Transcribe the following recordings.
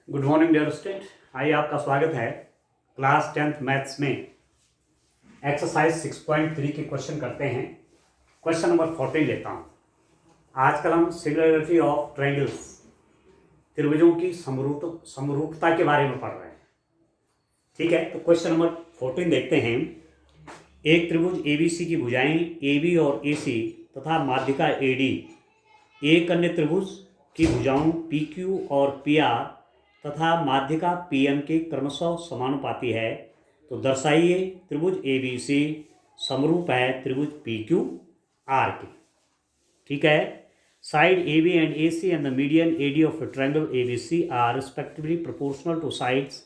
Good morning dear student. आइए आपका स्वागत है क्लास 10th मैथ्स में। एक्सरसाइज 6.3 के क्वेश्चन करते हैं। क्वेश्चन नंबर 14 लेता हूँ। आजकल हम सिमिलरिटी ऑफ ट्रायंगल्स, त्रिभुजों की समरूपता के बारे में पढ़ रहे हैं। ठीक है, तो क्वेश्चन नंबर 14 देखते हैं। एक त्रिभुज ABC की भुजाएं AB और AC तथा माध्यिका AD एक अन्य त्रिभुज की भुजाओं PQ और PR तथा माध्यिका PM के क्रमशः समानुपाती है, तो दर्शाइए त्रिभुज ABC समरूप है त्रिभुज PQR के। ठीक है, side AB and AC and the median AD of a triangle ABC are respectively proportional to sides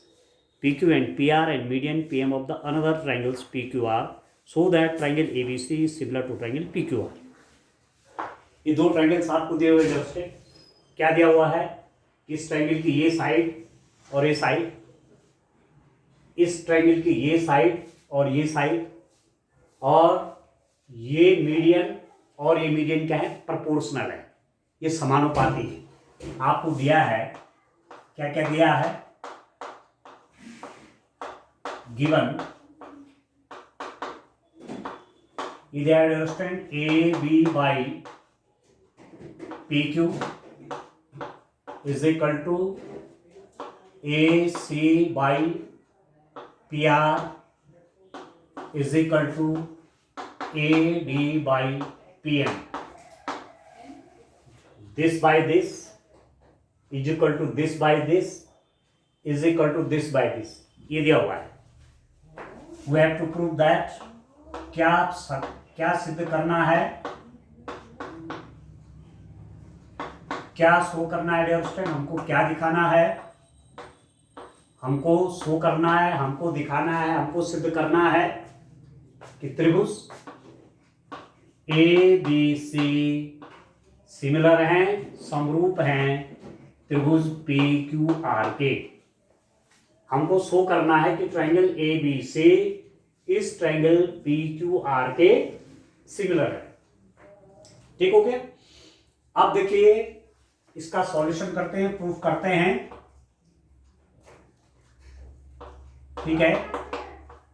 PQ and PR and median PM of the another triangles PQR so that triangle ABC is similar to triangle PQR। ये दो triangles आपको दिए हुए हैं। क्या दिया हुआ है? इस ट्रायंगल की ये साइड और ये साइड, इस ट्रायंगल की ये साइड और ये साइड, और ये मीडियन और ये मीडियन क्या है? प्रोपोर्शनल है, ये समानुपाती है। आपको दिया है, क्या क्या दिया है? गिवन इधर student AB by PQ is equal to AC by PR is equal to AD by PM। This by this is equal to this by this is equal to this by this, ये दिया हुआ है। We have to prove that. क्या सिद्ध करना है? क्या show करना है डियर स्टूडेंट? हमको क्या दिखाना है? हमको शो करना है, हमको दिखाना है, हमको सिद्ध करना है कि त्रिभुज ABC सिमिलर हैं, समरूप हैं त्रिभुज PQR के। हमको शो करना है कि ट्रायंगल ABC इस ट्रायंगल PQR के सिमिलर है। ठीक हो गया? अब देखिए, इसका सॉल्यूशन करते हैं, प्रूफ करते हैं। ठीक है,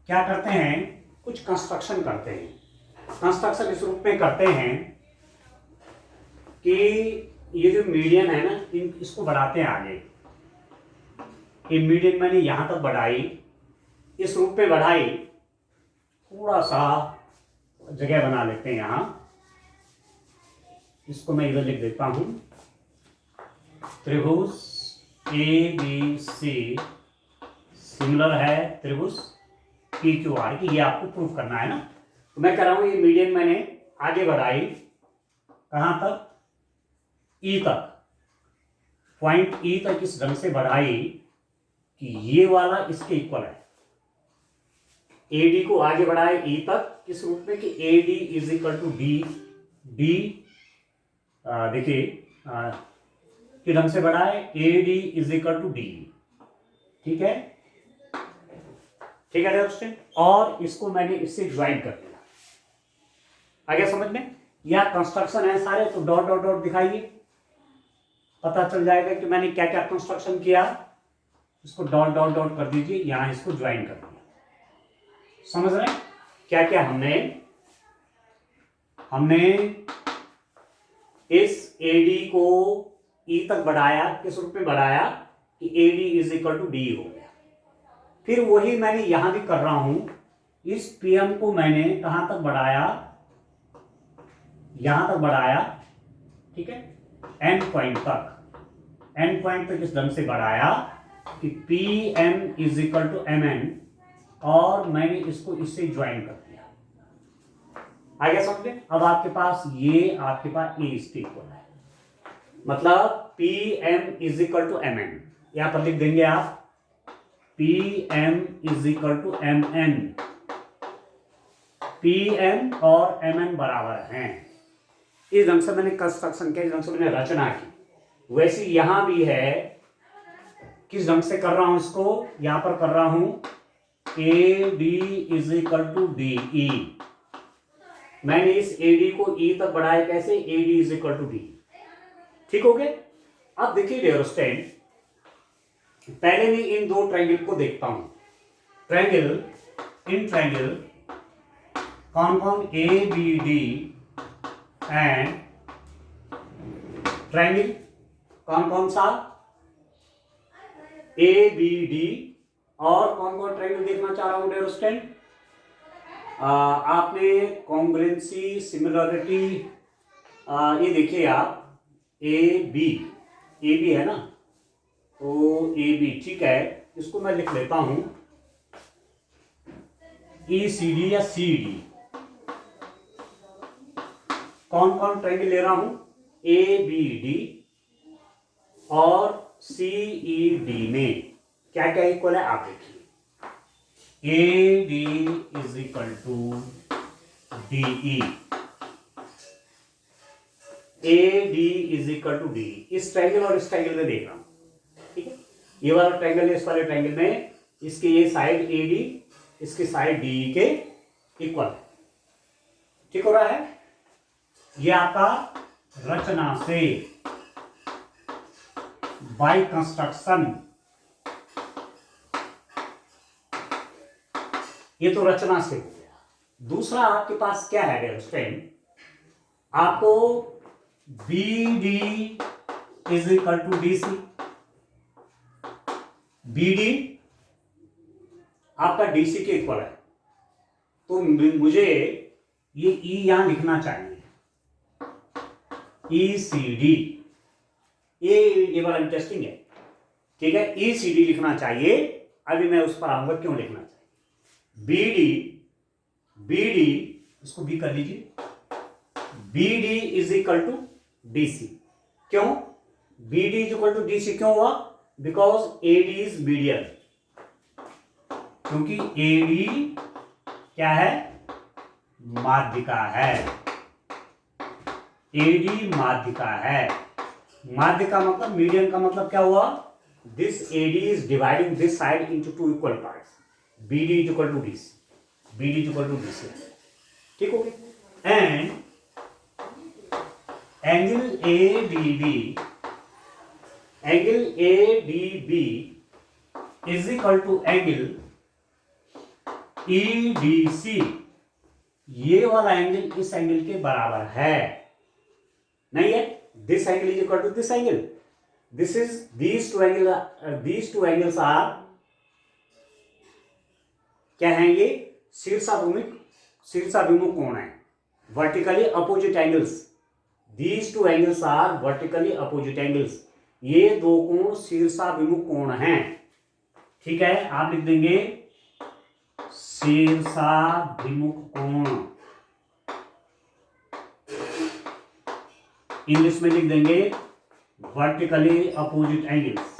क्या करते हैं? कुछ कंस्ट्रक्शन करते हैं। कंस्ट्रक्शन इस रूप में करते हैं कि ये जो मीडियन है ना, इसको बढ़ाते हैं आगे। ये मीडियन मैंने यहां तक बढ़ाई, इस रूप में बढ़ाई। थोड़ा सा जगह बना लेते हैं यहां, इसको मैं इधर लिख देता हूं। त्रिभुज ABC सिमिलर है त्रिभुज PQR की, ये आपको प्रूफ करना है ना। तो मैं कह रहा हूं ये मीडियन मैंने आगे बढ़ाई, कहां तक? E तक, पॉइंट E तक इस ढंग से बढ़ाई कि ये वाला इसके इक्वल है। AD को आगे बढ़ाए E तक, किस रूप में कि AD is equal to D। देखिए कि ढंग से बढ़ाए AD is equal to D। ठीक है, ठीक है दोस्तों। और इसको मैंने इससे ज्वाइन कर दिया। आ गया समझ में? या कंस्ट्रक्शन है सारे, तो डॉट डॉट डॉट दिखाइए, पता चल जाएगा कि मैंने क्या क्या कंस्ट्रक्शन किया। इसको डॉट डॉट डॉट कर दीजिए, यहां इसको ज्वाइन कर दिया। समझ रहे हैं क्या क्या? हमने इस AD को E तक बढ़ाया, किस रूप में बढ़ाया कि AD is equal to D हो गया। फिर वही मैंने यहां भी कर रहा हूं, इस PM को मैंने कहां तक बढ़ाया? यहां तक बढ़ाया। ठीक है, एंड पॉइंट तक। एंड पॉइंट तक इस ढंग से बढ़ाया कि PM is equal to MN, और मैंने इसको इससे ज्वाइन कर दिया। आ गया समझ में? अब आपके पास ये, आपके पास A इसके इक्वल है, मतलब PM is equal to MN। यहां पर लिख देंगे आप PM is equal to MN। PM और MN बराबर हैं। इस ढंग से मैंने कंस्ट्रक्शन किया, इस ढंग से मैंने रचना की। वैसे यहां भी है, किस ढंग से कर रहा हूं इसको? यहां पर कर रहा हूं AD is equal to DE। मैंने इस AD को E तक बढ़ाया, कैसे? AD is equal to D। ठीक हो गया? अब देखिए डियर स्टूडेंट, पहले मैं इन दो ट्रायंगल को देखता हूं। ट्रायंगल कौन कौन, A B D and triangle कौन कौन सा, ए बी डी, और कौन कौन ट्रायंगल देखना चाह रहा हूं डियर स्टूडेंट। आपने कॉन्ग्रुएंसी, सिमिलरिटी, ये देखिए आप, ए बी है ना, तो ए बी ठीक है, इसको मैं लिख लेता हूं ई सी डी या सी डी। कौन कौन ट्रायंगल ले रहा हूं, ए बी डी और सी ई डी में क्या क्या इक्वल है आप देखिए। A D is equal to D E, A D is equal to D. इस ट्रायंगल और इस ट्रायंगल में देख रहा हूं, ठीक है। ये वाला ट्रायंगल है, इस वाले ट्रायंगल में इसके ये साइड ए डी, इसकी साइड डी के इक्वल है, ठीक हो रहा है। ये आपका रचना से, बाय कंस्ट्रक्शन, ये तो रचना से हो गया। दूसरा आपके पास क्या है डियर स्टूडेंट, आपको B D is equal to D C. B D आपका डीसी के इक्वल है, तो मुझे ये ई यहां लिखना चाहिए, ई सी डी। ये वाला इंटरेस्टिंग है, ठीक है। ई सी डी लिखना चाहिए, अभी मैं उस पर आऊंगा क्यों लिखना चाहिए। बी डी इसको बी कर लीजिए, B D is equal to D C. क्यों B D is equal to D C क्यों हुआ, because A D is median, क्योंकि ए डी क्या है, माध्यिका है। ए डी माध्यिका है, माध्यिका मतलब मीडियन का मतलब क्या हुआ, this A D is dividing this side into two equal parts, B D is equal to D C, B D is equal to D C, ठीक हो गया। And angle A D B, angle A D B is equal to angle E D C. ये वाला angle इस angle के बराबर है, नहीं है। This angle is equal to this angle, this is these two angles are क्या है, ये शीर्षाभिमुख कोण है, vertically opposite angles. These two angles are vertically opposite angles, ये दो कोण शीर्षाभिमुख कोण हैं, ठीक है। आप लिख देंगे शीर्षाभिमुख कोण, इंग्लिश में लिख देंगे vertically opposite angles,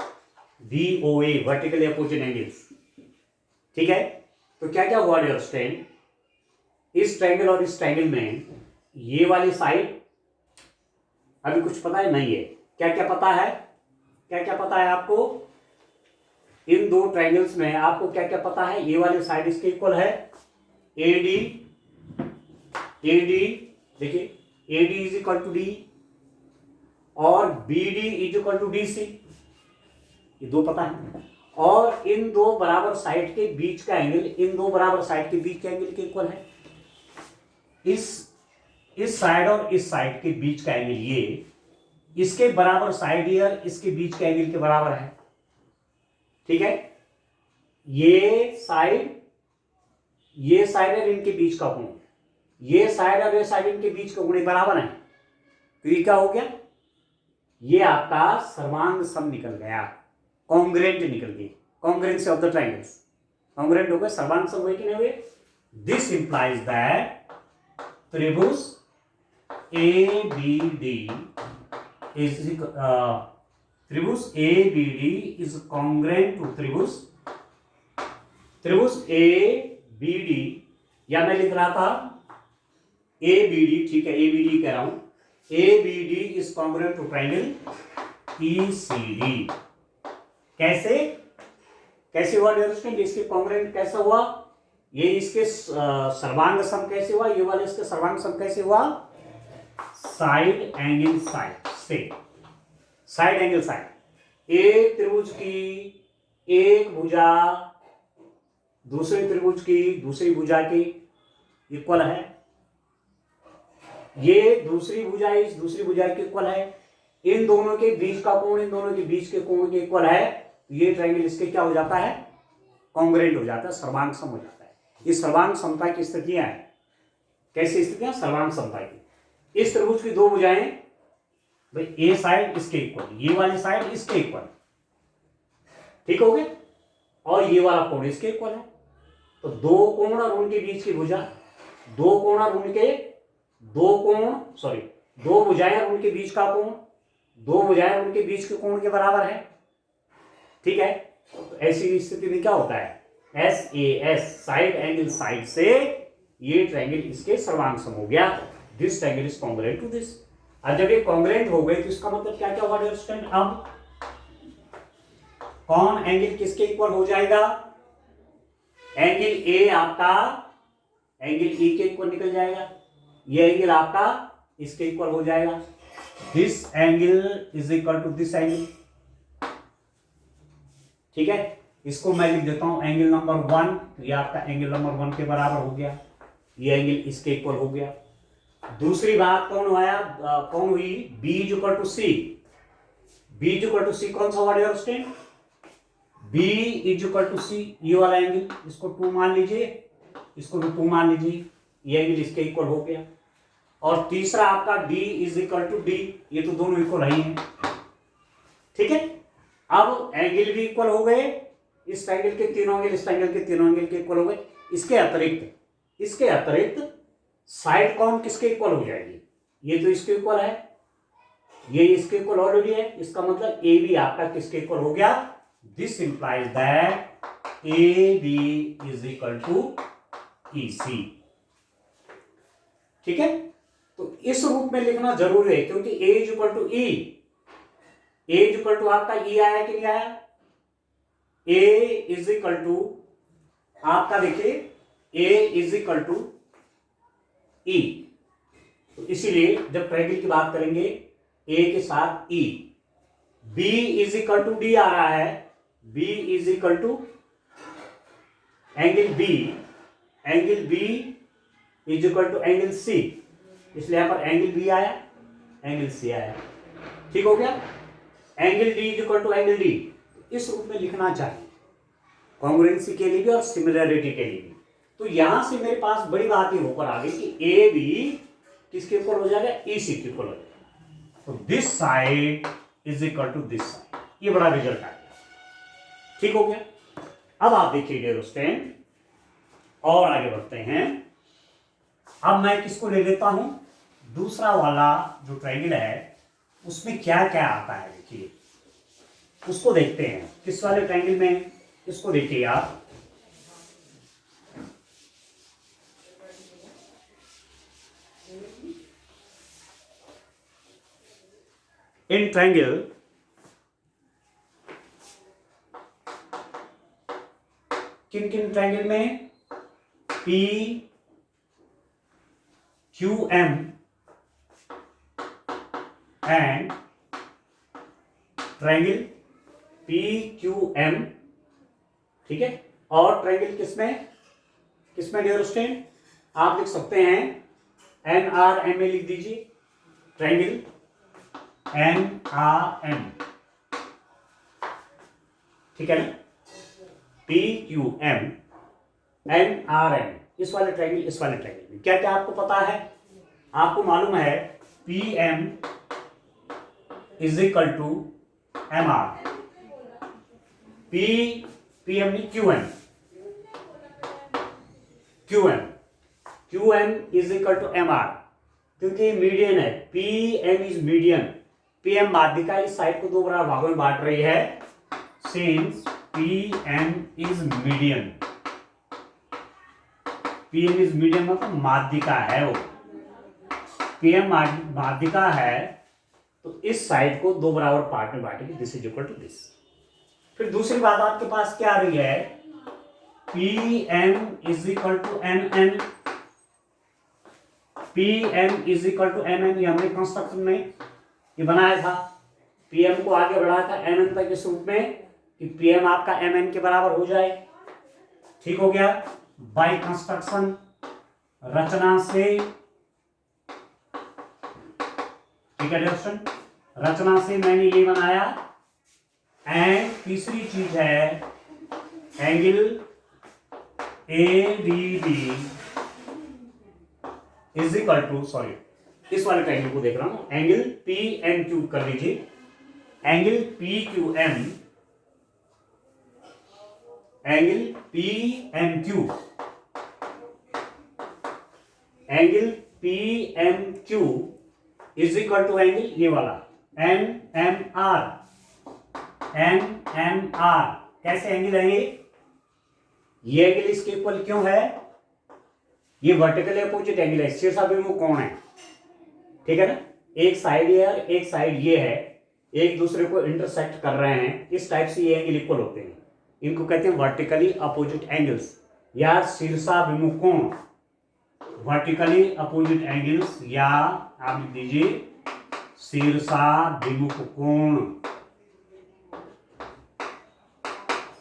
VOA, vertically opposite angles, ठीक है। तो क्या क्या हुआ डियर स्टूडेंट, इस ट्रायंगल और इस ट्रायंगल में ये वाली साइड अभी कुछ पता है नहीं है। क्या क्या पता है, क्या क्या पता है आपको, इन दो ट्रायंगल्स में आपको क्या क्या पता है। ये वाली साइड इसके इक्वल है, ए डी देखिए, A D is equal to D और B D is equal to D C, ये दो पता है। और इन दो बराबर साइड के बीच का एंगल, इन दो बराबर साइड के बीच के एंगल के इक्वल है। इस साइड और इस साइड के बीच का एंगल ये इसके बराबर साइड और इसके बीच के एंगल के बराबर है, ठीक है। ये साइड और इनके बीच का कोण, ये साइड और ये साइड इनके बीच का कोण बराबर है, तो ये क्या हो गया, ये आपका सर्वांग सम निकल गया, कॉन्ग्रुएंट निकल गई, congruency of the triangles, congruent हो गए, सर्वांग सम हुए कि नहीं हुए। दिस इंप्लाइज दैट त्रिभुज ABD is त्रिभुज ABD is congruent to त्रिभुज ABD, या मैं लिख रहा था ABD, ठीक है, ABD कह रहा हूं, ABD is congruent to triangle ECD। कैसे हुआ डियर स्टूडेंट, इसके कॉन्ग्रुएंट कैसा हुआ, ये इसके सर्वांग सम कैसे हुआ, ये वाले इसके सर्वांग सम कैसे हुआ, साइड एंगल साइड से, साइड एंगल साइड। एक त्रिभुज की एक भुजा दूसरे त्रिभुज की दूसरी भुजा के इक्वल है, ये दूसरी भुजा इस दूसरी भुजा के इक्वल है, इन दोनों के बीच का कोण इन दोनों के बीच के कोण के इक्वल है, तो ये ट्रायंगल इसके क्या हो जाता है, कॉन्ग्रुएंट हो जाता है, सर्वांग सम हो जाता है। ये सर्वांग समता की स्थितियां हैं। कैसी स्थितियां, सर्वांग समता की। इस त्रिभुज की दो भुजाएं, भाई ए साइड इसके इक्वल, ये वाली साइड इसके इक्वल, ठीक हो गया, और ये वाला कोण इसके इक्वल है, तो दो कोण और उनके बीच की भुजा, दो कोण और उनके दो कोण सॉरी दो भुजाएं और उनके बीच का कोण, दो भुजाएं और उनके बीच के कोण के बराबर है, ठीक है। तो ऐसी स्थिति में क्या होता है, S A S side angle side से ये ट्रायंगल इसके सर्वांग सम हो गया, this triangle is congruent to this. अब जब ये कॉन्ग्रुएंट हो गए तो इसका मतलब क्या क्या हुआ डियर स्टूडेंट, अब कौन एंगल किसके इक्वल हो जाएगा, एंगल ए आपका एंगल ई के इक्वल निकल जाएगा, ये एंगल आपका इसके इक्वल हो जाएगा, this angle is equal to this angle, ठीक है। इसको मैं लिख देता हूं एंगल नंबर 1, तो ये आपका एंगल नंबर 1 के बराबर हो गया, ये एंगल इसके इक्वल हो गया। दूसरी बात कौन हुई, B is equal to C, B is equal to C कौन सा वर्ड है student, B is equal to C, ये वाला एंगल, इसको 2 मान लीजिए, इसको भी 2 मान लीजिए, ये एंगल इसके इक्वल हो गया। और तीसरा आपका d is equal to D, ये तो दोनों इक्वल ही हैं, ठीक है। अब एंगल भी इक्वल हो गए, इस ट्रायंगल के तीनों एंगल इस ट्रायंगल के तीनों एंगल के इक्वल हो गए। इसके अतिरिक्त साइड कौन किसके इक्वल हो जाएगी, ये तो इसके इक्वल है, ये इसके इक्वल ऑलरेडी है, इसका मतलब ए बी आपका किसके इक्वल हो गया, this implies that A B is equal to E C, ठीक है। तो इस रूप में लिखना जरूरी है, क्योंकि A is equal to E, A is equal to आपका ई आया कि नहीं आया, ए इज इक्वल टू आपका देखिए ए इज इक्वल टू ई, तो इसीलिए जब ट्रायंगल की बात करेंगे ए के साथ E, B is equal to D आ रहा है, B is equal to angle B is equal to angle C, इसलिए यहां पर एंगल बी आया एंगल सी आया, ठीक हो गया। Angle D is equal to angle D, इस रूप में लिखना चाहिए कॉन्ग्रुएंसी के लिए भी और सिमिलरिटी के लिए भी। तो यहां से मेरे पास बड़ी बात ये होकर आ गई कि ए बी किसके इक्वल हो जाएगा, ई सी के इक्वल हो जाएगा, तो this side is equal to this side, ये बड़ा रिजल्ट आ गया, ठीक हो गया। अब आप देखिए डियर स्टूडेंट, और आगे बढ़ते हैं। अब मैं किसको ले लेता हूं, दूसरा वाला जो ट्रायंगल है उसमें क्या क्या आता है, देखिए उसको देखते हैं। किस वाले ट्रायंगल में, इसको देखिए आप, इन ट्रायंगल किन किन ट्रायंगल में, P Q M and triangle P Q M, ठीक है। और ट्रायंगल किसमें डियर स्टूडेंट, आप लिख सकते हैं एन आर एम में लिख दीजिए, ट्रायंगल एन आर एम, ठीक है ना, P Q M N R M, इस वाले ट्रायंगल इस वाले ट्रायंगल में क्या क्या आपको पता है, आपको मालूम है P M is equal to M R, P M नहीं Q M is equal to M R, क्योंकि मीडियन है, P M is median, P M माध्यिका इस साइड को दो बराबर भागों में बांट रही है, since P M is median, P M is median मतलब माध्यिका है, वो पी एम माध्यिका है, तो इस साइड को दो बराबर पार्ट में बांटेगी, this is equal to this. फिर दूसरी बात आपके पास क्या आ रही है, P M is equal to M N, P M is equal to M N, ये हमने कंस्ट्रक्शन में ये बनाया था, पी एम को आगे बढ़ाया था एन एन तक इस रूप में कि पीएम आपका एम एन के बराबर हो जाए। ठीक हो गया। बाय कंस्ट्रक्शन, रचना से, ठीक है दोस्तों, रचना से मैंने ये बनाया। एंड तीसरी चीज है angle ADB is equal to, sorry इस वाले ट्रायंगल को देख रहा हूं, एंगल PMQ कर लीजिए। Angle PQM, angle PMQ, angle PMQ is equal to angle ये वाला NMR। NMR कैसे एंगल है ये एंगल इसके इक्वल क्यों है? ये वर्टिकल अपोजिट एंगल है, शीर्षाभिमुख कोण है, ठीक है ना। एक साइड ये है, एक साइड ये है, एक दूसरे को इंटरसेक्ट कर रहे हैं, इस टाइप से ये एंगल इक्वल होते हैं। इनको कहते हैं वर्टिकली अपोजिट एंगल्स या शीर्षाभिमुख कोण। वर्टिकली अपोजिट एंगल्स या आप लिख दीजिए शीर्षाभिमुख कोण।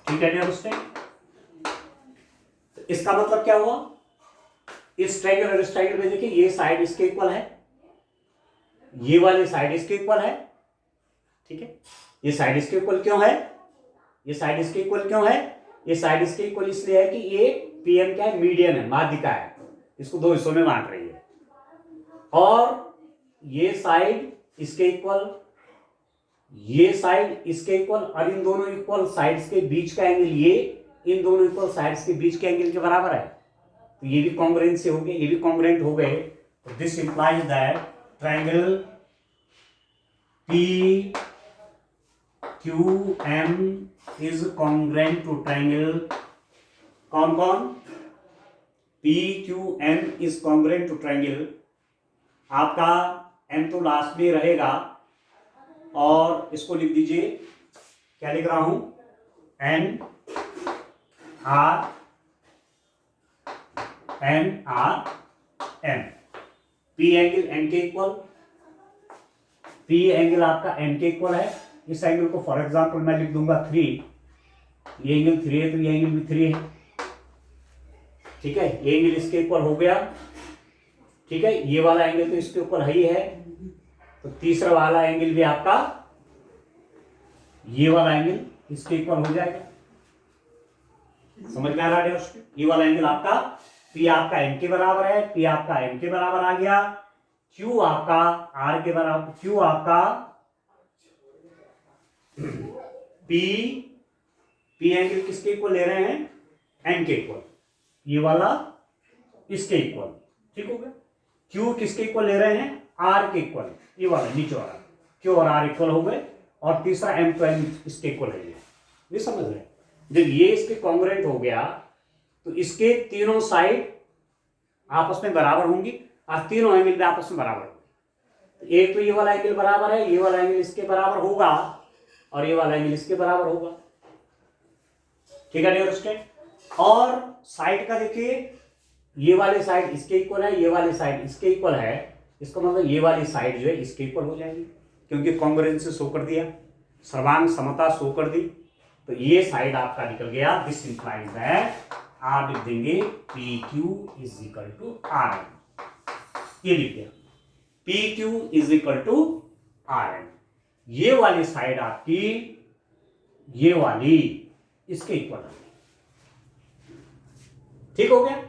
ठीक है दोस्तों, तो इसका मतलब क्या हुआ? इस ट्रायंगल और इस ट्रायंगल में देखिए, ये साइड इसके इक्वल है, ये वाली साइड इसके इक्वल है, ठीक है। ये साइड इसके इक्वल क्यों है? ये साइड इसके इक्वल क्यों है? ये साइड इसके इक्वल इसलिए है कि ये पीएम क्या है, मीडियन है, माध्यिका है, इसको दो हिस्सों में बांट रही है। और ये साइड इसके इक्वल, ये साइड इसके इक्वल, और इन दोनों इक्वल साइड्स के बीच का एंगल ये इन दोनों इक्वल साइड्स के बीच के एंगल के बराबर है। तो ये भी कॉन्ग्रुएंट से हो गए, ये भी कॉन्ग्रुएंट हो गए। तो this implies that triangle PQM is congruent to triangle, कौन कौन? PQM is congruent to triangle, आपका M तो लास्ट में रहेगा, और इसको लिख दीजिए, क्या लिख रहा हूं, NRM। P एंगल N के इक्वल, P एंगल आपका N के इक्वल है। इस एंगल को फॉर एग्जांपल मैं लिख दूंगा 3, ये एंगल 3 है तो ये एंगल भी 3 है, ठीक है। ये एंगल इसके इक्वल हो गया, ठीक है। ये वाला एंगल तो इसके ऊपर ही है, तो तीसरा वाला एंगल भी आपका ये वाला एंगल इसके इक्वल हो जाएगा। समझ में आ रहा है दोस्तों? ये वाला एंगल आपका P आपका M के बराबर है, P आपका M के बराबर आ गया, Q आपका R के बराबर, Q आपका P एंगल किसके इक्वल ले रहे हैं? N के इक्वल, ये वाला इसके इक्वल, ठीक हो गया। Q किसके इक्वल ले रहे हैं? R के इक्वल, ये वाला नीचे वाला, Q और R इक्वल हो गए, और तीसरा M तो M इसके इक्वल है, ये समझ रहे हैं। जब ये इसके कॉन्ग्रुएंट हो गया तो इसके तीनों साइड आपस में बराबर होंगी और तीनों एंगल भी आपस में बराबर होंगे। एक तो ये वाला एंगल बराबर है, ये वाला एंगल इसके बराबर होगा, और ये वाला एंगल इसके बराबर होगा, ठीक है दोस्तों। और साइड का देखिए, ये वाली साइड इसके इक्वल है, ये वाली साइड इसके इक्वल है, इसका मतलब ये वाली साइड जो है इसके इक्वल हो जाएगी, क्योंकि कॉन्ग्रुएंस शो कर दिया, सर्वांग समता शो कर दी, तो ये साइड आपका निकल गया। दिस इंप्लाइज दैट आप लिख देंगे PQ is equal to RN, ये लिख दिया, PQ is equal to RN। ये वाली साइड आपकी ये वाली इसके इक्वल है, ठीक हो गया।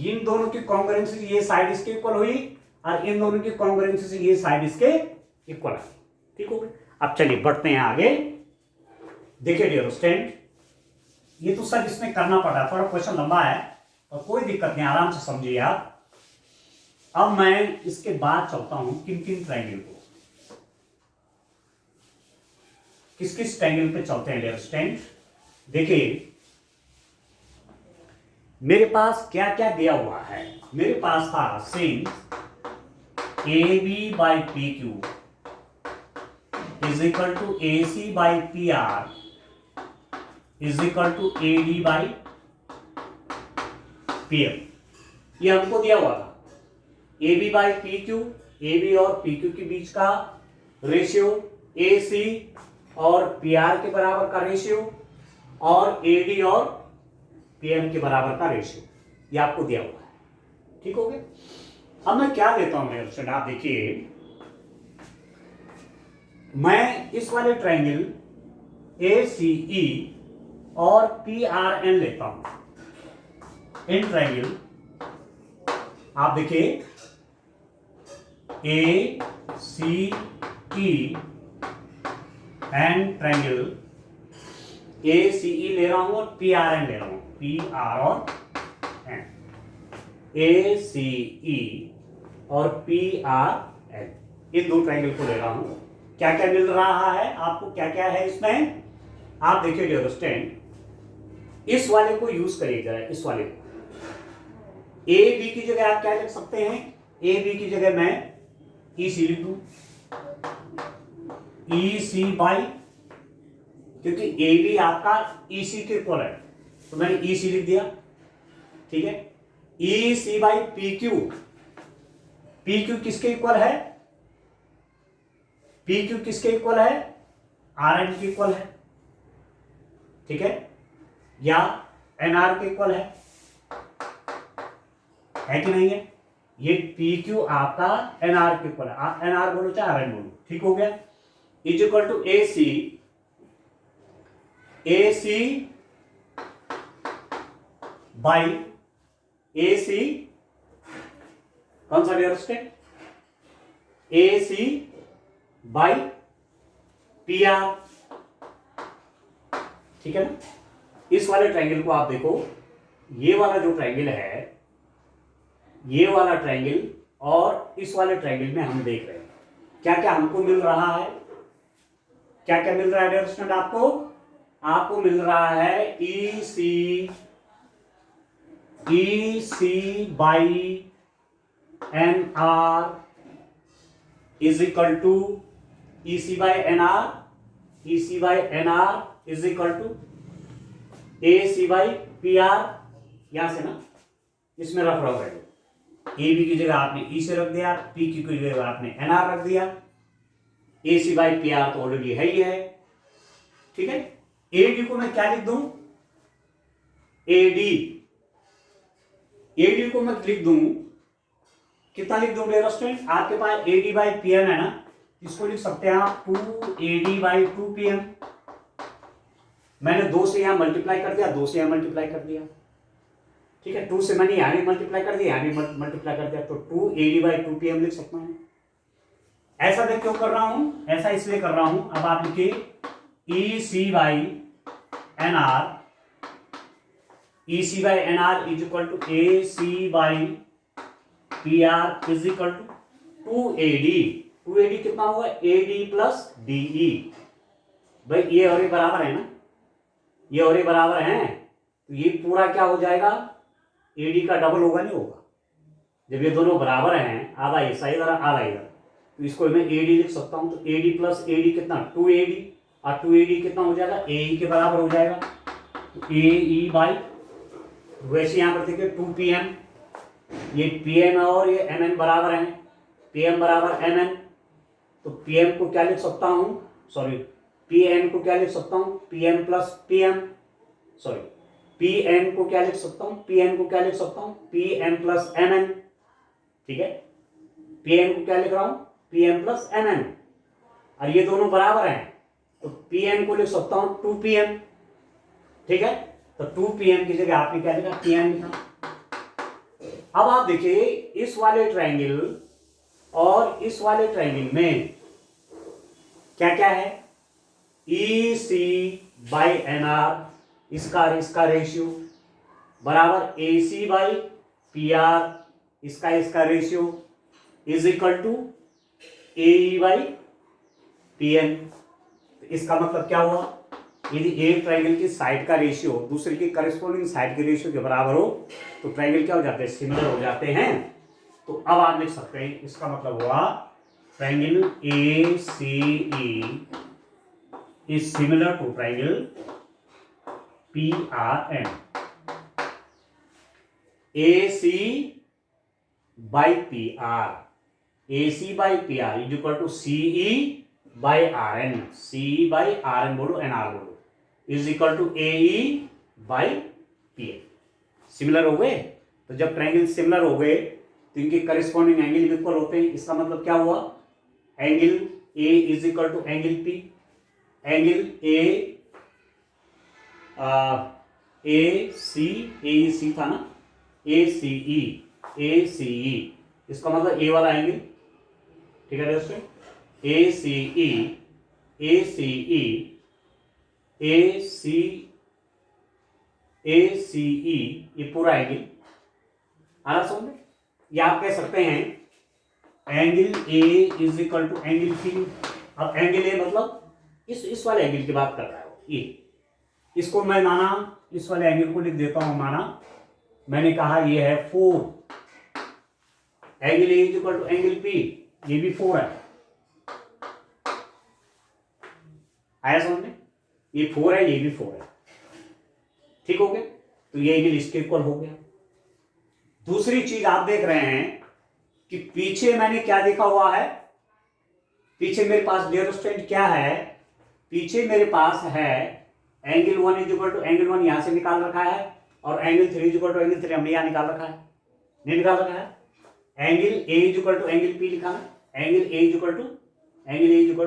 इन दोनों की कॉन्ग्रुएंस से ये साइड इसके इक्वल हुई, और इन दोनों की कॉन्ग्रुएंस से ये साइड इसके इक्वल है, ठीक हो गया। अब चलिए बढ़ते हैं आगे। देखिए डियर स्टूडेंट, ये तो सब इसमें करना पड़ा, थोड़ा क्वेश्चन लंबा है और कोई दिक्कत नहीं, आराम से समझिए आप। अब मैं इसके बाद चलता हूं किन किन ट्रायंगल को, किस किस ट्रायंगल पे चलते हैं डियर स्टूडेंट। देखिए मेरे पास क्या क्या दिया हुआ है। मेरे पास था sin AB by PQ is equal to AC by PR is equal to AD by PM, ये हमको दिया हुआ था। AB by PQ, AB और PQ के बीच का रेशियो AC और पी आर के बराबर का रेशियो और ए डी और पी एम के बराबर का रेशियो, ये आपको दिया हुआ है। ठीक हो गया। अब मैं क्या देता हूं मेरे स्टूडेंट, आप देखिए, मैं इस वाले ट्रायंगल ए सी ई और पी आर एन लेता हूं। इन ट्रायंगल आप देखिए ए C E and triangle A C ई ले रहा हूं और पी आर एन ले रहा हूं, पी आर और एन, ए सी ई और पी आर एन, इन दो ट्रायंगल को ले रहा हूं। क्या क्या मिल रहा है आपको, क्या क्या है इसमें, आप देखिए डियर स्टूडेंट, इस वाले को यूज करिए जरा, इस वाले को। ए बी की जगह आप क्या लिख सकते हैं, ए बी की जगह मैं ई सी लिख दूं, ई सी बाई, क्योंकि ए बी आपका ई सी के इक्वल है तो मैंने ई सी लिख दिया। ठीक है, E C by P Q, P Q किसके इक्वल है, पी क्यू किसके इक्वल है, आर एन के इक्वल है। ठीक है, या एन आर के इक्वल है कि नहीं है, ये पी क्यू आपका एन आर के इक्वल है, एन आर बोलो चाहे आर एन बोलो। ठीक हो गया, is equal to A C, A C by A C, कौन सा dear state, A C by P R. ठीक है ना, इस वाले ट्रायंगल को आप देखो, ये वाला जो ट्रायंगल है, ये वाला ट्रायंगल और इस वाले ट्रायंगल में हम देख रहे हैं क्या क्या हमको मिल रहा है, क्या क्या मिल रहा है डियर स्टूडेंट आपको, आपको मिल रहा है E C by N R is equal to E C by N R, E C by N R is equal to A C by P R. यहां से ना इसमें रख रहा है, ए बी की जगह आपने ई से रख दिया, पी की जगह आपने एन आर रख दिया, ए सी बाई पी आर तो ऑलरेडी है ही है। ठीक है, ए डी को मैं क्या लिख दूं, ए डी को मैं लिख दूं, कितना लिख दूं डियर स्टूडेंट, आपके पास A D by P M है ना, इसको लिख सकते हैं आप 2AD बाई 2PM। मैंने 2 से यहां मल्टीप्लाई कर दिया, 2 से यहां मल्टीप्लाई कर दिया। ठीक है, 2 से मैंने यहां भी मल्टीप्लाई कर दिया, यहां भी मल्टीप्लाई कर दिया, तो 2AD बाई 2PM लिख सकता हूं। ऐसा मैं क्यों कर रहा हूं, ऐसा इसलिए कर रहा हूं, अब आप लिखिए E C by N R, E C by N R is equal to A C by P R is equal to 2AD कितना हुआ, AD प्लस DE। भाई ये और ये बराबर है ना, ये और ये बराबर हैं, तो ये पूरा क्या हो जाएगा, AD का डबल होगा, नहीं होगा। जब ये दोनों बराबर हैं, आधा हिस्सा इधर आधा इधर, तो इसको मैं AD लिख सकता हूं, तो AD प्लस AD कितना 2AD, और 2AD कितना हो जाएगा, AE के बराबर हो जाएगा, तो AE बाई, वैसे यहां पर देखिए 2PM, ये PM और ये MN बराबर हैं, PM बराबर MN, तो PM को क्या लिख सकता हूं, सॉरी PN को क्या लिख सकता हूं, PM plus PM, sorry PM को क्या लिख सकता हूं, PN को क्या लिख सकता हूं, PM प्लस MN। ठीक है, PM को क्या लिख रहा हूं, PM प्लस MN, और ये दोनों बराबर हैं, तो PM को लिख सकता हूं 2PM। ठीक है, तो 2PM की जगह आपने क्या लिखा, PM लिखा। अब आप देखिए इस वाले ट्रायंगल और इस वाले ट्रायंगल में क्या क्या है, E C by N R, इसका रेशियो बराबर A C by P R, इसका ratio is equal to A E by P N. इसका मतलब क्या हुआ, यदि एक ट्रायंगल की साइड का रेशियो दूसरे की करस्पॉन्डिंग साइड के रेशियो के बराबर हो तो ट्रायंगल क्या हो जाते हैं, सिमिलर हो जाते हैं। तो अब आप लिख सकते हैं, इसका मतलब हुआ triangle A C E is similar to triangle P R N. A C by P R, A C by P R is equal to C E by R N, C by R N बोलो, N R बोलो, is equal to A E by P A. Similar हो गए? तो जब triangle similar हो गए तो इनके करस्पॉन्डिंग एंगल इक्वल होते हैं। इसका मतलब क्या हुआ? Angle A is equal to angle P. Angle A C था ना, ए सी ई, इसका मतलब ए वाला एंगल, ठीक है दोस्तों, ए सी ई, ये पूरा एंगल आ रहा समझ में? या आप कह सकते हैं angle A is equal to angle P. अब एंगल ए मतलब इस वाले एंगल की बात कर रहा है ये, इसको मैं माना, इस वाले एंगल को लिख देता हूं, माना मैंने कहा ये है 4, angle A is equal to angle P, ये भी 4 है। आया समझ में? ये 4 है, ये भी 4 है, ठीक हो गया? तो ये एंगल इसके इक्वल हो गया। दूसरी चीज आप देख रहे हैं कि पीछे मैंने क्या देखा हुआ है, पीछे मेरे पास डियर स्टूडेंट क्या है, पीछे मेरे पास है angle 1 is equal to angle 1 यहां से निकाल रखा है, और angle 3 is equal to angle 3 हमने यहां निकाल रखा है, नहीं निकाल रखा है? Angle A is equal to angle P लिखा ना, angle A is equal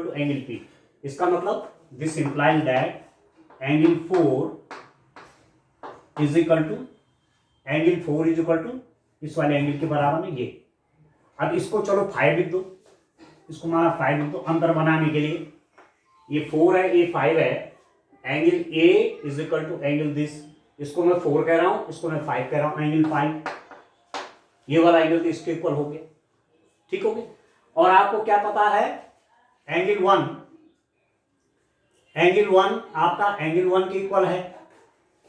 to angle P. इसका मतलब this implies that angle 4 is equal to इस वाले एंगल के बराबर में ये। अब इसको चलो 5 लिख दो, इसको माना 5 लिख दो अंदर बनाने के लिए। ये 4 है, ये 5 है, angle A is equal to angle this, इसको मैं 4 कह रहा हूं, इसको मैं 5 कह रहा हूं, एंगल 5, ये वाला एंगल तो इसके इक्वल हो गया, ठीक हो गया? और आपको क्या पता है, एंगल 1 आपका एंगल 1 के इक्वल है,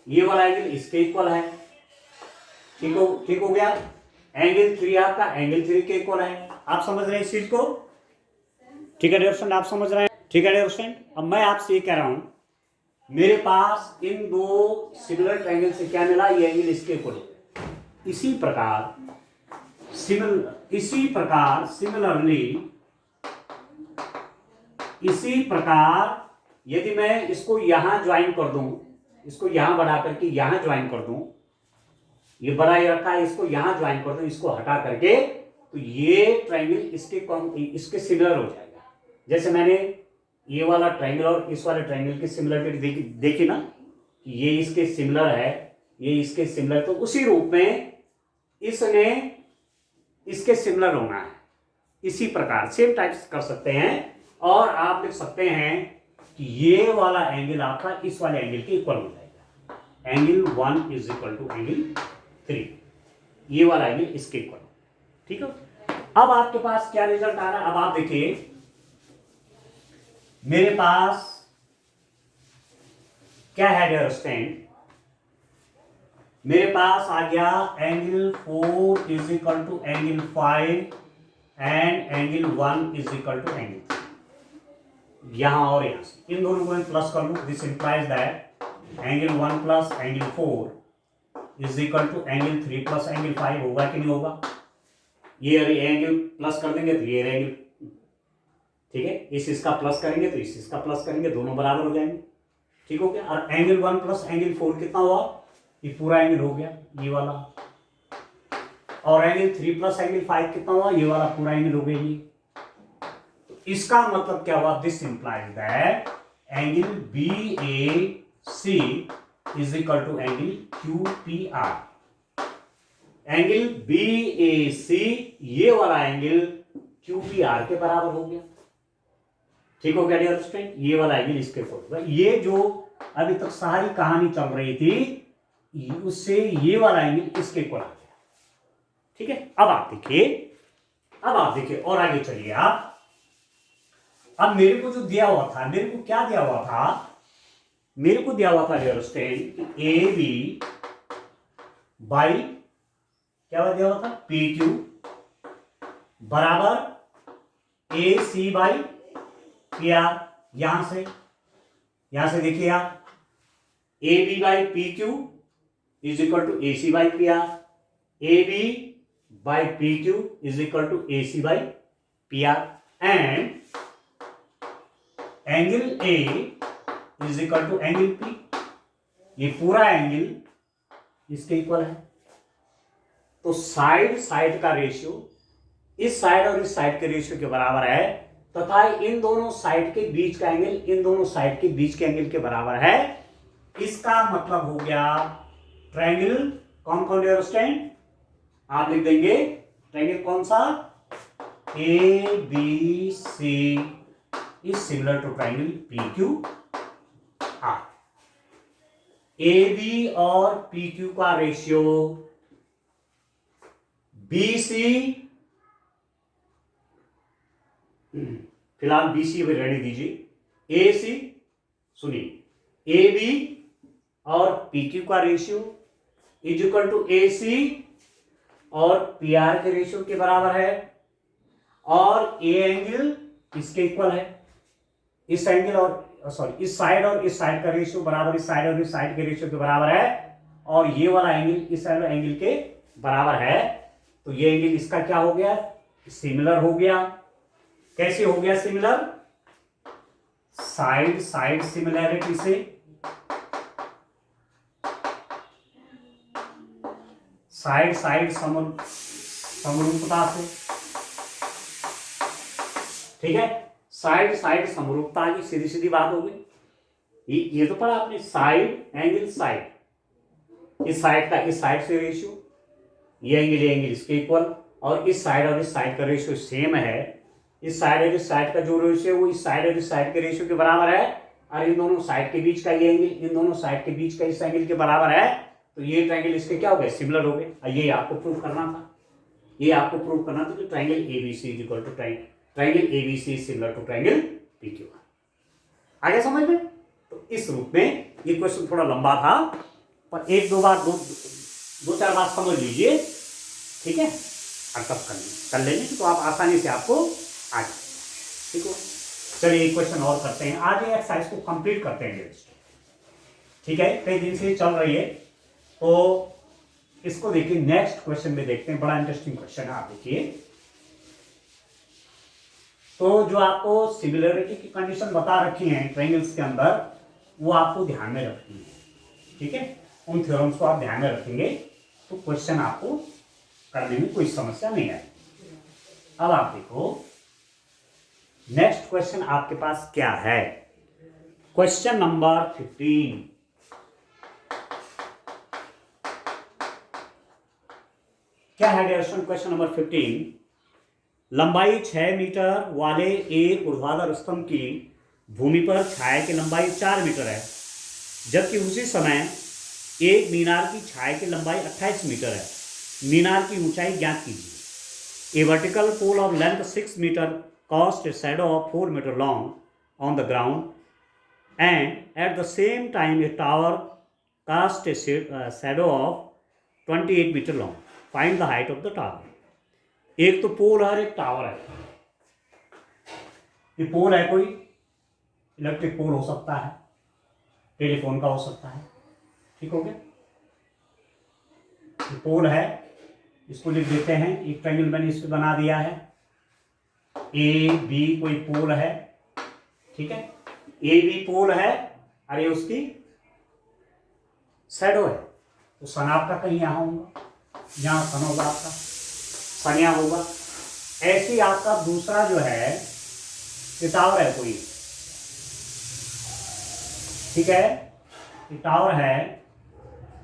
ये वाला एंगल इसके इक्वल है, ठीक हो गया? एंगल 3 आपका एंगल 3 के इक्वल है। आप समझ रहे हैं इस चीज को? ठीक है डियर स्टूडेंट, आप समझ रहे हैं? ठीक है डियर स्टूडेंट, अब मैं आपसे ये कह रहा हूं, मेरे पास इन दो सिमिलर ट्रायंगल से क्या मिला, ये एंगल इसके इक्वल। इसी प्रकार यदि मैं इसको यहां ज्वाइन कर दूं, इसको यहां बढ़ा करके यहां ज्वाइन कर दूं, ये बड़ा ये रखा है, इसको यहां ज्वाइन कर दूं, इसको हटा करके, तो ये ट्रायंगल इसके सिमिलर हो जाएगा। जैसे मैंने ये वाला ट्रायंगल और इस वाले ट्रायंगल की सिमिलरिटी देखी ना, ये इसके सिमिलर है, ये इसके सिमिलर, तो उसी रूप में इसने इसके सिमिलर होना है। इसी प्रकार सेम टाइप्स कर सकते हैं, और आप लिख सकते हैं कि ये वाला एंगल आपका इस वाले एंगल के इक्वल हो जाएगा। Angle 1 is equal to angle 3, ये वाला एंगल इसके इक्वल, ठीक है? अब आपके पास क्या रिजल्ट आ रहा है? अब आप देखिए, मेरे पास क्या है डियर स्टूडेंट, मेरे पास आ गया angle 4 is equal to angle 5 and angle 1 is equal to angle 3। यहां और यहां से इन दोनों को मैं प्लस कर लूं, this implies that angle 1 plus angle 4 is equal to angle 3 plus angle 5। होगा कि नहीं होगा? ये एंगल प्लस कर देंगे तो ये एंगल, ठीक है, इसका प्लस करेंगे तो इसका प्लस करेंगे, दोनों बराबर हो जाएंगे, ठीक हो गया? और एंगल 1 प्लस एंगल 4 कितना हुआ? ये पूरा एंगल हो गया, ये वाला। और एंगल 3 प्लस एंगल 5 कितना हुआ? ये वाला पूरा एंगल हो गया ये। तो इसका मतलब क्या हुआ? This implies that angle B A C is equal to angle Q P R. Angle B A C, ये वाला एंगल क्यू पी आर के बराबर हो गया, ठीक हो गया डियर स्टूडेंट? ये वाला एंगल इसके इक्वल। ये जो अभी तक सारी कहानी चल रही थी, उससे ये वाला एंगल इसके इक्वल आ गया, ठीक है? अब आप देखिए और आगे चलिए आप। अब मेरे को जो दिया हुआ था, मेरे को क्या दिया हुआ था? मेरे को दिया हुआ था dear student A B by क्या दिया हुआ था? पी क्यू बराबर A C by P R. यहां से देखिए आप, A B by P Q is equal to A C by P R, A B by P Q is equal to A C by P R, and angle A is equal to angle P, ये पूरा angle इसके equal है। तो side side का ratio इस side और इस side के रेशियो के बराबर है, तथा इन दोनों साइड के बीच का एंगल इन दोनों साइड के बीच के एंगल के बराबर है। इसका मतलब हो गया ट्रायंगल कौन कौन अंडरस्टैंड, आप लिख देंगे ट्रायंगल कौन सा, A B C is similar to triangle P Q R. A B और पी क्यू का रेशियो बी सी, फिलहाल बी सी अभी रेडी दीजिए, ए सी सुनिए ए बी और पी क्यू का ratio is equal to A C और P are के रेशियो के बराबर है, और ए एंगल इसके इक्वल है। इस एंगल और सॉरी इस साइड और इस साइड का रेशियो बराबर इस साइड और इस साइड के रेशियो के बराबर है, और ये वाला एंगल इस वाला एंगल के बराबर है। तो ये एंगल इसका क्या हो गया, सिमिलर हो गया। कैसे हो गया सिमिलर, साइड साइड सिमिलैरिटी से, साइड साइड समरूपता से, ठीक है, साइड साइड समरूपता की सीधी सीधी बात हो गई। ये तो पढ़ा आपने, साइड एंगल साइड, इस साइड का इस साइड से रेशियो, ये एंगल इसके इक्वल, और इस साइड और इस साइड का रेशियो सेम है। इस साइड और इस साइड का जो रेशियो है वो इस साइड और इस साइड के रेशियो के बराबर है, और इन दोनों साइड के बीच का ये एंगल इन दोनों साइड के बीच का इस एंगल के बराबर है। तो ये ट्रायंगल इसके क्या हो गए, सिमिलर हो गए। ये आपको प्रूव करना था, ये आपको प्रूव करना था कि triangle ABC is equal to triangle ABC is similar to triangle PQR. आ गया समझ में। तो इस रूप में ये क्वेश्चन थोड़ा लंबा था, पर एक दो बार दो चार बार समझ लीजिए, ठीक है, और तब कर लेंगे तो आप आसानी से आपको आ जाए, ठीक है। चलिए एक क्वेश्चन और करते हैं, आज ये एक्सरसाइज को कंप्लीट करते हैं, ठीक है, कई दिन से चल रही है। तो इसको देखिए, नेक्स्ट क्वेश्चन में देखते हैं, बड़ा इंटरेस्टिंग क्वेश्चन है। आप देखिए, तो जो आपको सिमिलरिटी की कंडीशन बता रखी है ट्रायंगल्स के अंदर, वो आपको ध्यान में रखनी है, ठीक है। उन थ्योरम्स को आप ध्यान में रखेंगे तो क्वेश्चन आपको करने में कोई समस्या नहीं आएगी। अब आप देखो नेक्स्ट क्वेश्चन आपके पास क्या है, क्वेश्चन नंबर 15। क्या है क्वेश्चन नंबर 15। लंबाई 6 मीटर वाले एक ऊर्ध्वाधर स्तंभ की भूमि पर छाया की लंबाई 4 मीटर है, जबकि उसी समय एक मीनार की छाया की लंबाई 28 मीटर है। मीनार की ऊंचाई ज्ञात कीजिए। A vertical pole of length 6 metre cast a shadow of 4 metre long on the ground, and at the same time a tower cast a shadow of 28 metre long. Find the height of the tower. एक तो पोल है, एक tower है। ये पोल है, कोई electric pole हो सकता है, टेलीफोन का हो सकता है, ठीक हो गया। ये पोल है, इसको लिख देते हैं, एक ट्रायंगल मैंने इस पे बना दिया है। ए बी कोई पोल है, ठीक है, ए बी पोल है, और ये उसकी शैडो है। तो सन आपका कहीं यहाँ होगा, यहाँ सन होगा आपका, सन यहाँ होगा। ऐसे ही आपका दूसरा जो है ये टावर है कोई, ठीक है, ये टावर है।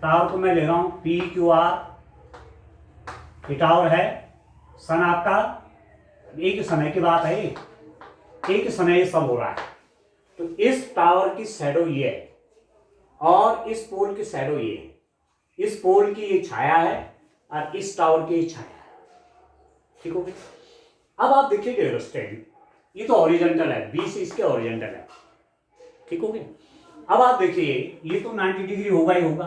टावर को मैं ले रहा हूं पी क्यू आर, ये टावर है। सन आपका एक ही समय की बात है, एक ही समय ये सब हो रहा है। तो इस टावर की शैडो ये है, और इस पोल की शैडो ये है। इस पोल की ये छाया है, और इस टावर की ये छाया है, ठीक हो गया। अब आप देखिए स्टैंड, ये तो हॉरिजॉन्टल है, बी से इसके हॉरिजॉन्टल है, ठीक हो गया। अब आप देखिए, ये तो 90 डिग्री होगा ही होगा,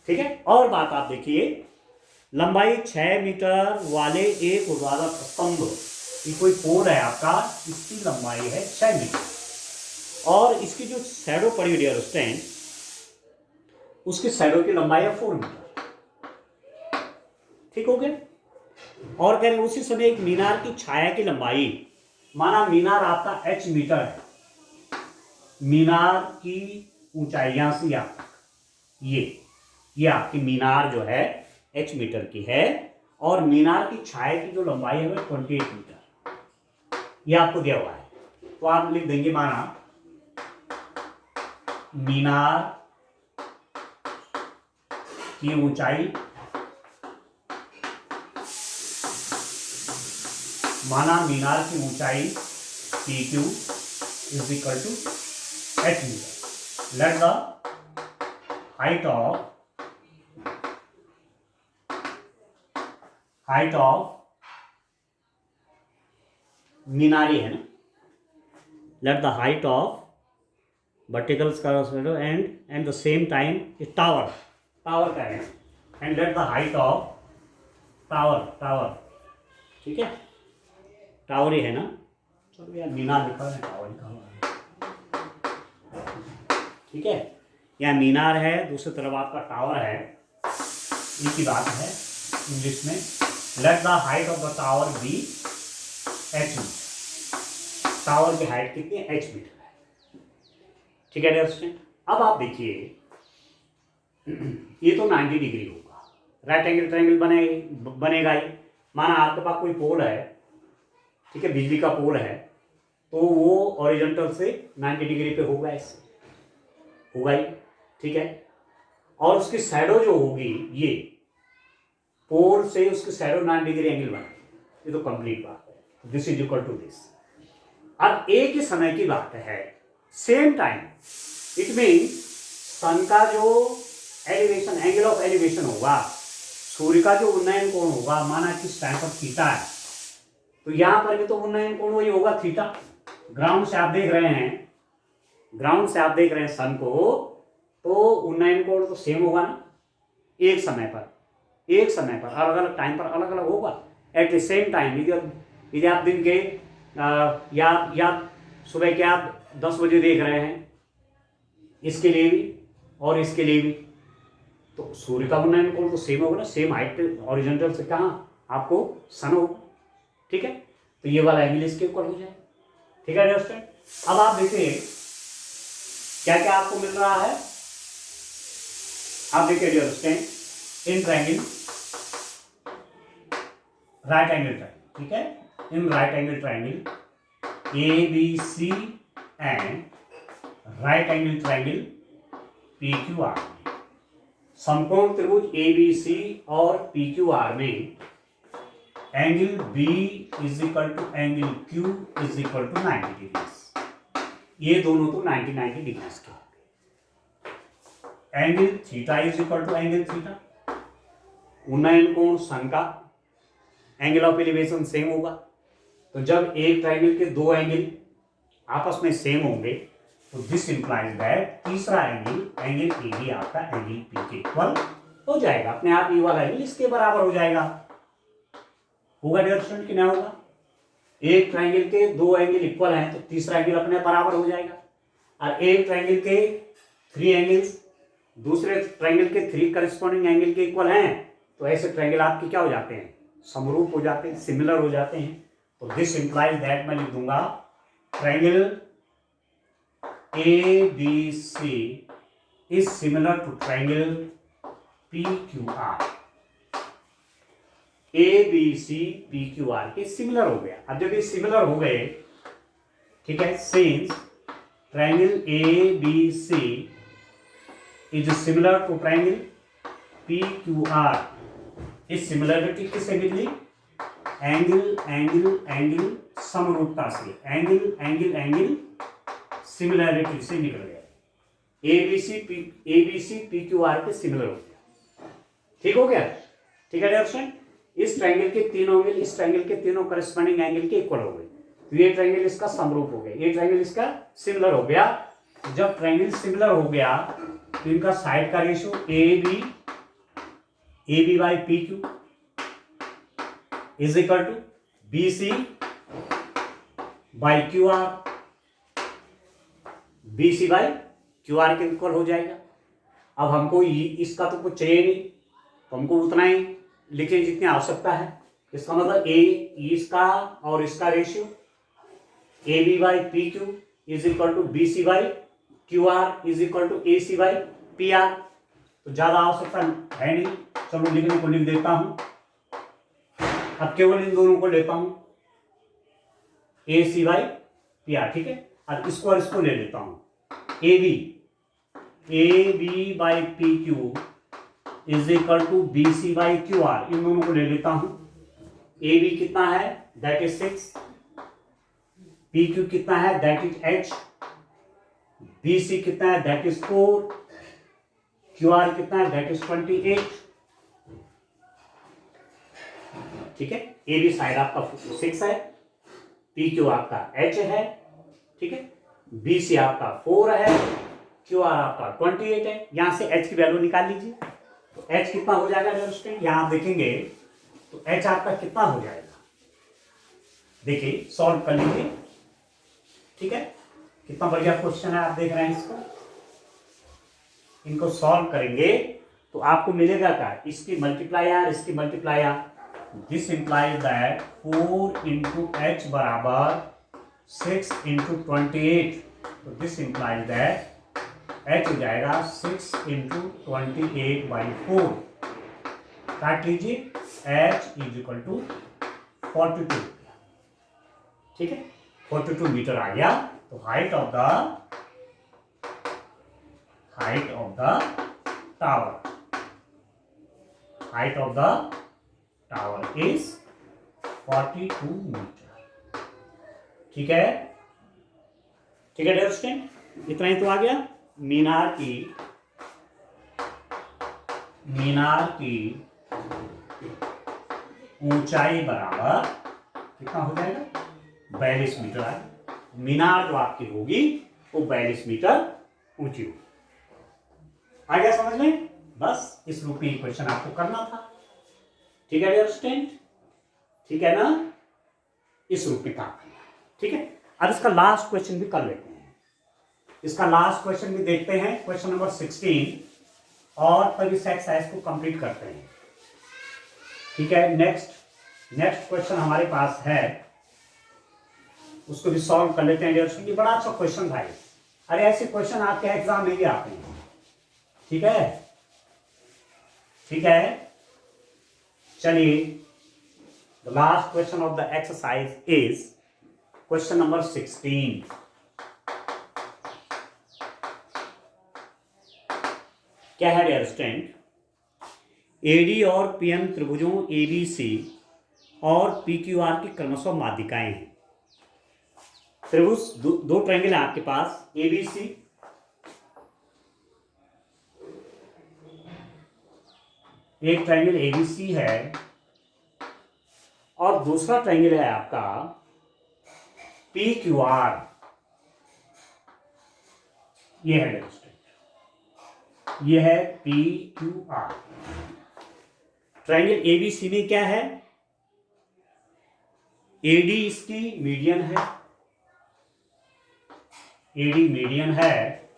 ठीक है। और बात आप देखिए, लंबाई 6 मीटर वाले एक ऊर्ध्वाधर स्तंभ, ये कोई पोल है आपका, इसकी लंबाई है 6 मीटर, और इसकी जो शैडो पड़ी हुई है स्टैंड, उसकी शैडो की लंबाई है 4 मीटर, ठीक हो गया। और कह रहे उसी समय एक मीनार की छाया की लंबाई माना मीनार आपका h मीटर है, मीनार की ऊंचाई यहां से यहां तक, ये आपकी मीनार जो है h मीटर की है, और मीनार की छाया की जो लंबाई है वो 28 मीटर, ये आपको दिया हुआ है। तो आप लिख देंगे माना मीनार की ऊंचाई, माना मीनार की ऊंचाई PQ is equal to h metre. Let the height of मीनारी है ना, let the height of vertical and the same time tower का है, and let the height of tower, ठीक है, टावर ही है ना, चलो यार मीनार लिखा है, टावर लिखा हुआ है, ठीक है, यहाँ मीनार है, दूसरी तरफ आपका टावर है, एक ही बात है इंग्लिश में। Let the height of the tower be h metre, tower की हाइट कितनी है, h मीटर है, ठीक है डियर स्टूडेंट। अब आप देखिए ये तो 90 डिग्री होगा, राइट एंगल ट्रायंगल बनेगा ही। माना आपके पास कोई पोल है, ठीक है, बिजली का पोल है, तो वो हॉरिजॉन्टल से 90 डिग्री पे होगा, ऐसे होगा ही, ठीक है, और उसकी शैडो जो होगी, ये पोल से उसकी शैडो 90 डिग्री एंगल बनेगी, ये तो कंप्लीट बात है, this is equal to this. अब एक ही समय की बात है, same time, it means sun का जो एलिवेशन, एंगल ऑफ एलिवेशन होगा, सूर्य का जो उन्नयन कोण होगा, माना किस टाइम पर थीटा है, तो यहां पर भी तो उन्नयन कोण वही होगा थीटा। ग्राउंड से आप देख रहे हैं, सन को, तो उन्नयन कोण तो सेम होगा ना, एक समय पर अलग अलग टाइम पर अलग अलग होगा, एट द सेम टाइम। यदि आप दिन के या सुबह के आप 10 बजे देख रहे हैं, इसके लिए भी और इसके लिए भी, तो सूर्य का उन्नयन कोण तो सेम होगा ना, सेम हाइट पे हॉरिजॉन्टल से कहाँ आपको सन होगा, ठीक है, तो ये वाला एंगल इसके ऊपर हो जाए, ठीक है दोस्तों। अब आप देखिए क्या क्या आपको मिल रहा है, आप देखिए दोस्तों, in triangle, right angle triangle, ठीक है, in right angle triangle ABC and right angle triangle PQR, समकोण त्रिभुज ABC और PQR में angle B is equal to angle Q is equal to 90 degree, ये दोनों तो 90 डिग्री के होंगे। Angle theta is equal to angle theta, उन्नयन कोण सन का एंगल ऑफ एलिवेशन सेम होगा, तो जब एक ट्रायंगल के दो एंगल आपस में सेम होंगे, तो दिस इंप्लाइज दैट तीसरा एंगल AB आपका एंगल P के इक्वल हो जाएगा, अपने आप ये वाला एंगल इसके बराबर हो जाएगा, होगा डियर स्टूडेंट कि नहीं होगा। एक ट्रायंगल के दो एंगल इक्वल हैं, तो तीसरा एंगल अपने बराबर हो जाएगा, और एक ट्रायंगल के 3 एंगल्स दूसरे ट्रायंगल के 3 करस्पॉन्डिंग एंगल के इक्वल हैं, तो ऐसे ट्रायंगल आपके क्या हो जाते हैं, समरूप हो जाते हैं, सिमिलर हो जाते हैं। तो दिस इंप्लाइज दैट, मैं लिख दूंगा triangle ABC is similar to triangle PQR, ABC PQR के सिमिलर हो गया। अब जब ये सिमिलर हो गए, ठीक है, since triangle ABC is similar to triangle PQR, इस सिमिलरिटी किससे निकली, एंगल समरूपता से, एंगल सिमिलरिटी से निकल गया, ABC PQR के सिमिलर हो गया, ठीक हो गया, ठीक है डियर। इस ट्रायंगल के तीनों एंगल इस ट्रायंगल के तीनों करस्पॉन्डिंग एंगल के इक्वल हो गए, तो ये ट्रायंगल इसका समरूप हो गया, ये ट्रायंगल इसका सिमिलर हो गया। जब ट्रायंगल सिमिलर हो गया, तो इनका साइड का ratio AB by PQ is equal to BC by QR, BC by QR के इक्वल हो जाएगा। अब हमको इसका तो कुछ चाहिए नहीं, तो हमको उतना ही लिखें जितनी आवश्यकता है। इसका मतलब इसका और इसका ratio A B by P Q is equal to B C by Q R is equal to A C by P R. तो ज्यादा आवश्यकता है नहीं, चलो लिखने को लिख देता हूं। अब केवल इन दोनों को लेता हूं, A C by P R, ठीक है। अब इसको ले लेता हूं, A B by P Q is equal to B C by Q R, इन दोनों को ले लेता हूं। ए बी कितना है, दैट इज 6, पी क्यू कितना है, that is H, B C कितना है, दैट इज 4, क्यू आर कितना है, दैट इज 28, ठीक है। ए बी साइड आपका 6 है, पी क्यू आपका एच है, ठीक है, बी सी आपका 4 है, क्यू आर आपका 28 है। यहां से एच की वैल्यू निकाल लीजिए। तो एच कितना हो जाएगा स्टूडेंट, यहां आप देखेंगे तो एच आपका कितना हो जाएगा, देखिए सॉल्व कर लीजिए, ठीक है। कितना बढ़िया क्वेश्चन है, आप देख रहे हैं इसको, इनको सॉल्व करेंगे तो आपको मिलेगा क्या, इसकी मल्टीप्लाई इसकी multiply, this implies that 4 into H बराबर 6 इंटू 28, तो दिस इंप्लाइज दैट एच हो जाएगा 6 इंटू 28/4, काट लीजिए, एच इज इक्वल टू 42, ठीक है, 42 मीटर आ गया। तो height of the tower is 42 metre, ठीक है, ठीक है डियर स्टूडेंट, इतना ही तो आ गया। मीनार की ऊंचाई बराबर कितना हो जाएगा, 42 मीटर है। मीनार जो आपकी होगी वो 42 मीटर ऊंची होगी। आ गया समझ में, बस इस रूप में क्वेश्चन आपको करना था, ठीक है डियर स्टूडेंट, ठीक है ना, इस रूप में काम करना, ठीक है। अब इसका लास्ट क्वेश्चन भी कर लेते हैं, इसका लास्ट क्वेश्चन भी देखते हैं, क्वेश्चन नंबर 16, और तब इस एक्सरसाइज को कंप्लीट करते हैं, ठीक है। नेक्स्ट क्वेश्चन हमारे पास है, उसको भी सॉल्व कर लेते हैं डियर स्टूडेंट। ये बड़ा अच्छा क्वेश्चन भाई, अरे ऐसे क्वेश्चन आपके एग्जाम में भी आते हैं, ठीक है, ठीक है। चलिए, the last question of the exercise is question number 16। क्या है डियर स्टूडेंट, एडी और पीएम त्रिभुजों एबीसी और पीक्यूआर की क्रमशः माध्यिकाएं हैं। त्रिभुज दो ट्रायंगल है आपके पास, एबीसी, एक ट्रायंगल एबीसी है और दूसरा ट्रायंगल है आपका पीक्यूआर, ये है स्टूडेंट, ये है पीक्यूआर। ट्रायंगल एबीसी में क्या है, एडी इसकी मीडियन है, एडी मीडियन है,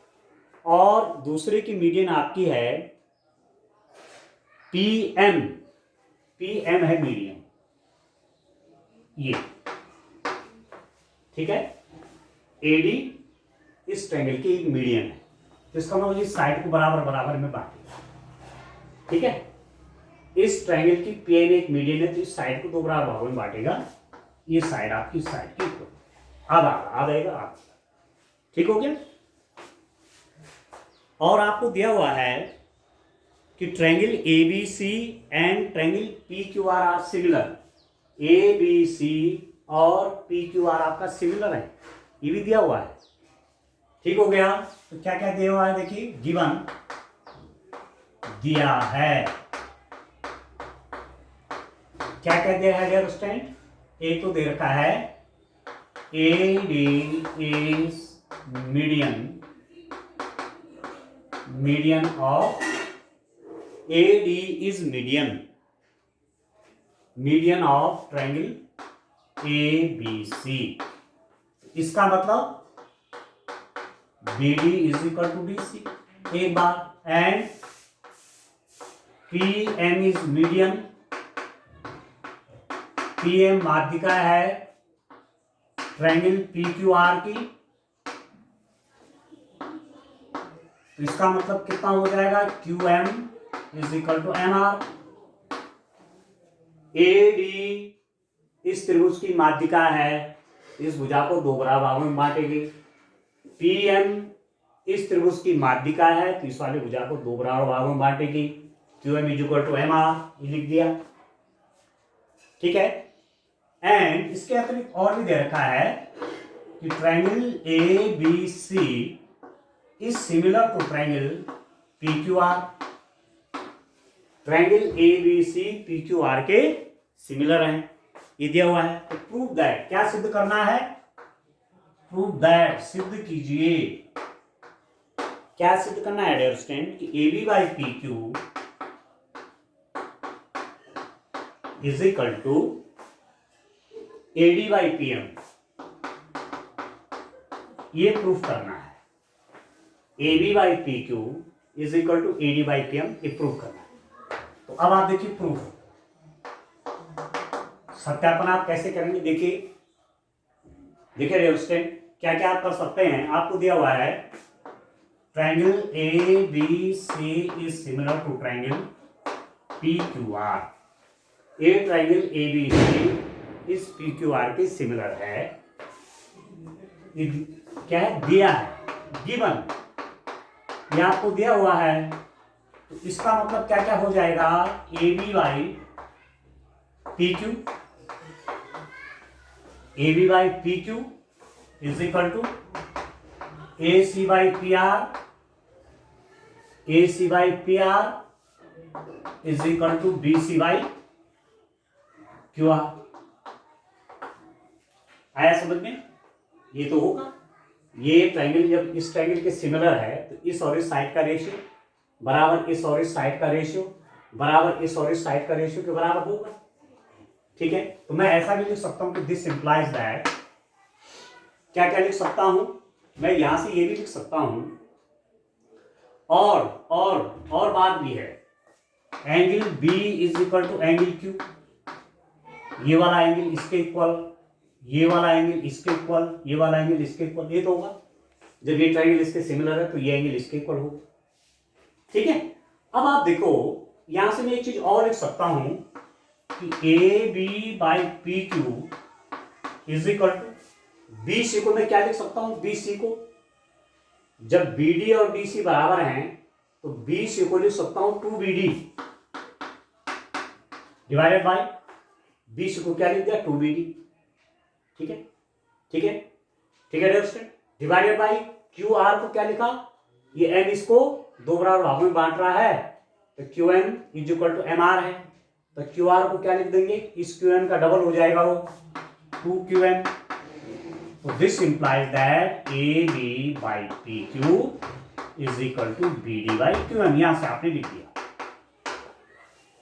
और दूसरे की मीडियन आपकी है पीएम, पीएम है मीडियन, ये, ठीक है। एडी इस ट्रायंगल की एक मीडियन है, जिसका मतलब इस साइड को बराबर बराबर में बांटेगा, ठीक है। इस ट्रायंगल की पीएम एक मीडियन है, तो इस साइड को दो बराबर भागों में बांटेगा, ये साइड आपकी साइड की आधा आएगा, ठीक हो गया। और आपको दिया हुआ है कि triangle ABC and triangle PQR are similar, ABC और पीक्यूआर आपका सिमिलर है, ये भी दिया हुआ है, ठीक हो गया। तो क्या क्या दिया हुआ है, देखिए गिवन दिया है, क्या क्या दिया है डियर स्टूडेंट, एक तो दे रखा है AD is median of, AD is median of triangle ABC, इसका मतलब BD is equal to BC, एक बार, and PM is median, PM माध्यिका है ट्रायंगल पी क्यू आर की, तो इसका मतलब कितना हो जाएगा, Q M is equal to M R. A D इस त्रिभुज की माध्यिका है, इस भुजा को दो बराबर भागों में बांटेगी। पी एम इस त्रिभुज की माध्यिका है, तो इस वाले भुजा को दो बराबर भागों में बांटेगी। Q M is equal to M R, लिख दिया, ठीक है। एंड इसके अतिरिक्त और भी दे रखा है कि triangle A B C is similar to triangle P Q R. Triangle A B C P Q R के सिमिलर हैं, ये दिया हुआ है। तो प्रूव दैट, क्या सिद्ध करना है, प्रूव दैट, सिद्ध कीजिए। क्या सिद्ध करना है डियर स्टूडेंट कि A B by P Q is equal to A D by P M, ये प्रूफ करना है। A B by P Q is equal to A D by P M, ये प्रूफ करना है। तो अब आप देखिए प्रूफ, सत्यापन आप कैसे करेंगे, देखिए डियर स्टूडेंट क्या क्या आप कर सकते हैं। आपको दिया हुआ है triangle A B C is similar to triangle P Q R. A triangle A B C इस पी क्यू आर के सिमिलर है, क्या है, दिया है, गिवन, ये आपको दिया हुआ है। तो इसका मतलब क्या क्या हो जाएगा, A B by P Q, A B by P Q is equal to A C by P R, A C by P R is equal to B C by Q R. आया समझ में, ये तो होगा। ये triangle जब इस triangle के सिमिलर है तो इस और इस साइड का रेशियो बराबर इस और इस साइड का रेशियो बराबर इस और इस साइड का रेशियो के बराबर होगा, ठीक है। तो मैं ऐसा भी लिख सकता हूं कि दिस इंप्लाइज दैट, क्या क्या लिख सकता हूं मैं, यहां से ये भी लिख सकता हूं, और बात भी है, angle B is equal to angle Q, ये वाला एंगल इसके इक्वल, ये वाला एंगल इसके इक्वल, ये वाला एंगल इसके इक्वल, ये तो होगा। जब ये ट्रायंगल इसके सिमिलर है तो ये एंगल इसके इक्वल होगा, ठीक है। अब आप देखो यहां से मैं एक चीज और लिख सकता हूं कि A B by P Q is equal to B C को मैं क्या लिख सकता हूं, बी सी को, जब बी डी और डी सी बराबर हैं तो बी सी को लिख सकता हूं 2BD divided by B C को क्या लिख दिया 2BD, ठीक है, ठीक है, ठीक है दोस्तों। डिवाइडेड बाई क्यू आर को क्या लिखा, ये एम इसको दो बराबर भागों में बांट रहा है, तो Q M is equal to M R है, तो क्यू आर को क्या लिख देंगे, इस क्यू एम का डबल हो जाएगा वो 2QM। तो this implies that A B by P Q is equal to B D by Q M, यहां से आपने लिख दिया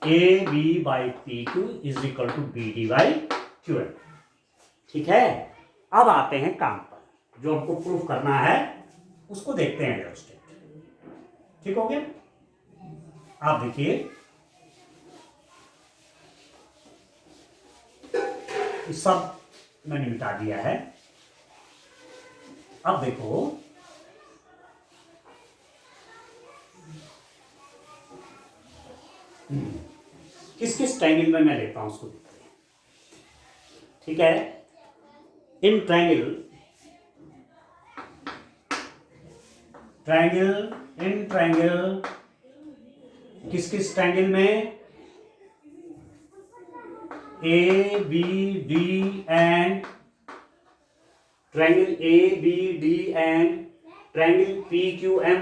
A B by P Q is equal to B D by Q M, ठीक है। अब आते हैं काम पर, जो हमको प्रूफ करना है उसको देखते हैं दोस्तों, ठीक हो गया। आप देखिए सब मैंने मिटा दिया है। अब देखो किस किस ट्रायंगल में मैं लेता हूं उसको देखते हैं, ठीक है। इन ट्रायंगल किस किस ट्रायंगल में, A B D and triangle A B D and triangle P Q M,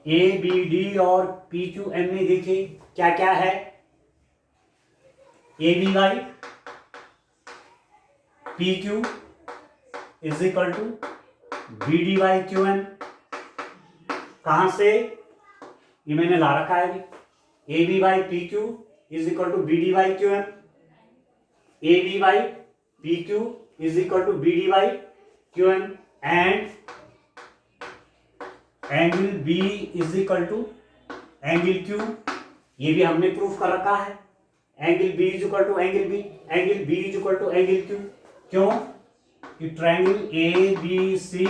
A B D और पी क्यू एम में देखिए क्या क्या है, A B by P Q is equal to B D by Q M. कहां से, ये मैंने ला रखा है अभी, A B by P Q is equal to B D by Q M, A B by P Q is equal to B D by Q M, and angle B is equal to angle Q, ये भी हमने proof कर रखा है, angle B is equal to angle B, angle B is equal to angle Q. क्यों? कि triangle A B C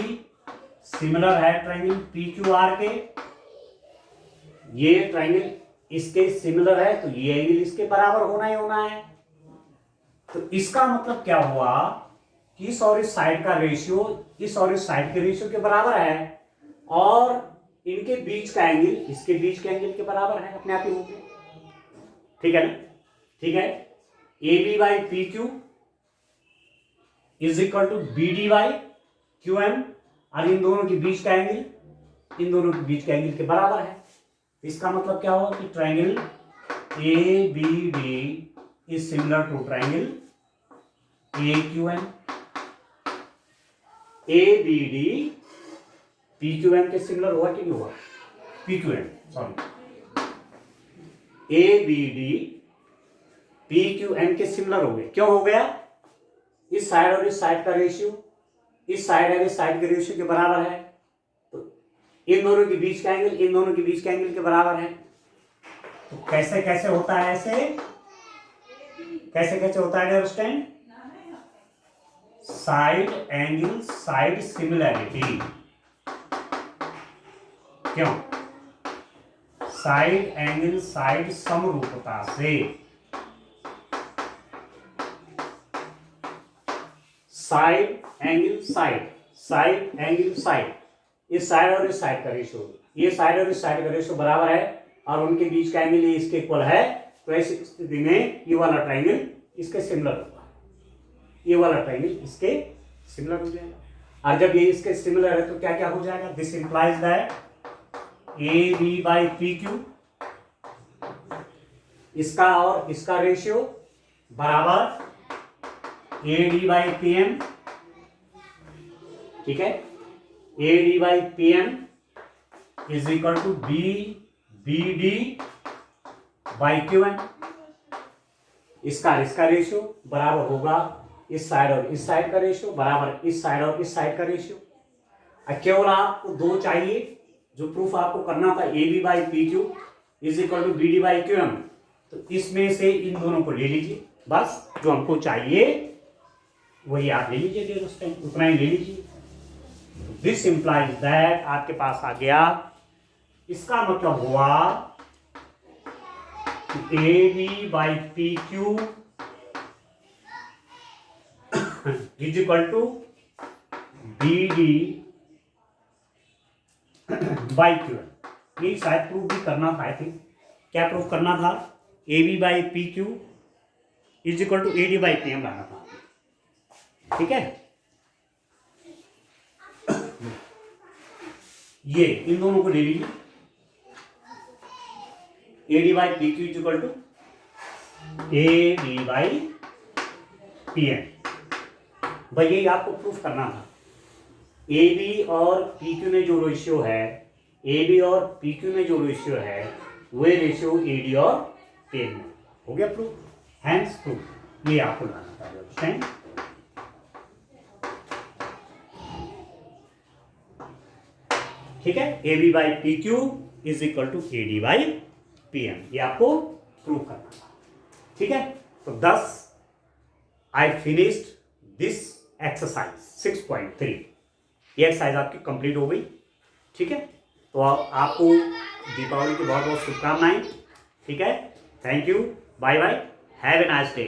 similar है triangle P Q R के। ये ट्रायंगल इसके सिमिलर है तो ये एंगल इसके बराबर होना ही होना है। तो इसका मतलब क्या हुआ कि इस और इस साइड का रेशियो इस और इस साइड के रेशियो के बराबर है, और इनके बीच का एंगल इसके बीच के एंगल के बराबर है, अपने आप ही हो गया। ठीक है ना? ठीक है। A B by P Q is equal to B D by Q M, और इन दोनों के बीच का एंगल इन दोनों के बीच के एंगल के बराबर है। इसका मतलब क्या हुआ कि triangle A B D is similar to triangle A Q M. A B D P Q M के सिमिलर हुआ कि नहीं हुआ? P Q M sorry, A B D P Q M के सिमिलर हो गए। क्यों हो गया? इस साइड और इस साइड का रेशियो इस साइड और इस साइड के रेशियो के बराबर है, तो इन दोनों के बीच का एंगल इन दोनों के बीच के एंगल के बराबर है। तो कैसे कैसे होता है? ऐसे कैसे कैसे होता है? Understand? Side angle side similarity. क्यों? साइड एंगल साइड समरूपता से। Side angle side angle side, इस साइड और इस साइड का रेशियो ये साइड और इस साइड का रेशियो बराबर है, और उनके बीच का एंगल ये इसके इक्वल है। तो ऐसी स्थिति में ये वाला ट्रायंगल इसके सिमिलर होगा, ये वाला ट्रायंगल इसके सिमिलर हो जाएगा। और जब ये इसके सिमिलर है तो क्या क्या हो जाएगा? This implies that A B by P Q, इसका और इसका रेशियो बराबर A D by P M. ठीक है? A D by P M is equal to B B D by Q M. इसका रेशियो बराबर होगा इस साइड और इस साइड का रेशियो बराबर इस साइड और इस साइड का रेशियो। केवल आपको दो चाहिए, जो प्रूफ आपको करना था A B by P Q is equal to B D by Q M. तो इसमें से इन दोनों को ले लीजिए, बस जो हमको चाहिए वही आप ले लीजिए, उतना ही ले लीजिए। दिस इंप्लाइज दैट आपके पास आ गया। इसका मतलब हुआ A B by P Q is equal to B D by Q. ये शायद प्रूफ भी करना था। आई थिंक क्या प्रूफ करना था? A B by P Q is equal to A D by P M लाना था। ठीक है? ये इन दोनों को ले लीजिए, A D by P Q is equal to A D by P M. भाई यही आपको प्रूफ करना था। ए बी और पी क्यू में जो रेशियो है, ए बी और पी क्यू में जो रेशियो है वही रेशियो ए डी और पी एम में हो गया प्रूफ। हैंस प्रूफ ये आपको लाना था। ठीक है? A B by P Q is equal to A D by P M, ये आपको प्रूव करना था। ठीक है? तो 10 आई फिनिश्ड दिस एक्सरसाइज 6.3। ये एक्सरसाइज आपकी कंप्लीट हो गई। ठीक है? तो आपको दीपावली की बहुत बहुत शुभकामनाएं। ठीक है? Thank you, bye bye, have a nice day.